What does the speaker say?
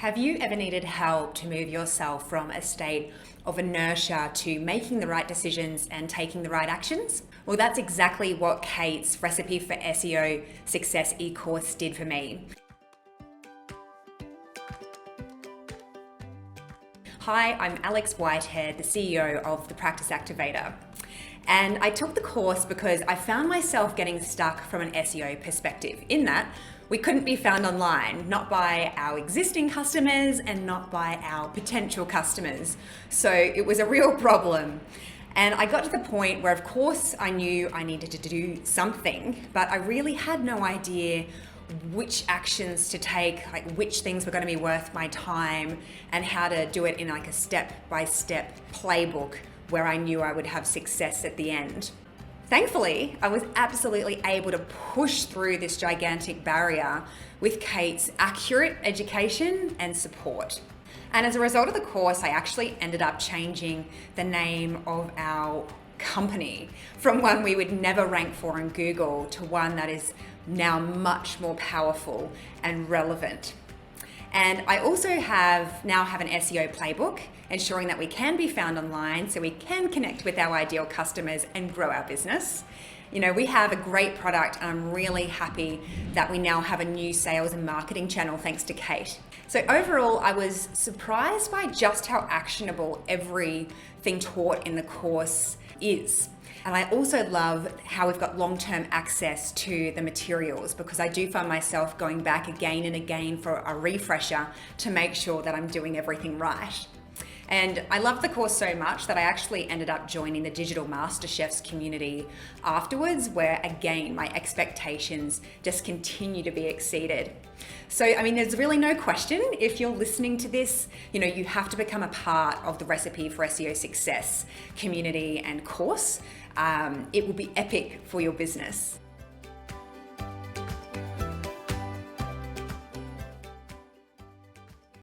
Have you ever needed help to move yourself from a state of inertia to making the right decisions and taking the right actions? Well, that's exactly what Kate's Recipe for SEO Success e-course did for me. Hi, I'm Alex Whitehead, the CEO of the Practice Activator. And I took the course because I found myself getting stuck from an SEO perspective, in that we couldn't be found online, not by our existing customers and not by our potential customers. So it was a real problem. And I got to the point where, of course, I knew I needed to do something, but I really had no idea which actions to take, like which things were going to be worth my time, and how to do it in like a step-by-step playbook where I knew I would have success at the end. Thankfully, I was absolutely able to push through this gigantic barrier with Kate's accurate education and support. And as a result of the course, I actually ended up changing the name of our company from one we would never rank for in Google to one that is now much more powerful and relevant. And I also now have an SEO playbook, ensuring that we can be found online so we can connect with our ideal customers and grow our business. You know, we have a great product, and I'm really happy that we now have a new sales and marketing channel thanks to Kate. So overall, I was surprised by just how actionable everything taught in the course is. And I also love how we've got long-term access to the materials, because I do find myself going back again and again for a refresher to make sure that I'm doing everything right. And I loved the course so much that I actually ended up joining the Digital MasterChefs community afterwards, where again, my expectations just continue to be exceeded. So, I mean, there's really no question, if you're listening to this, you have to become a part of the Recipe for SEO Success community and course. It will be epic for your business.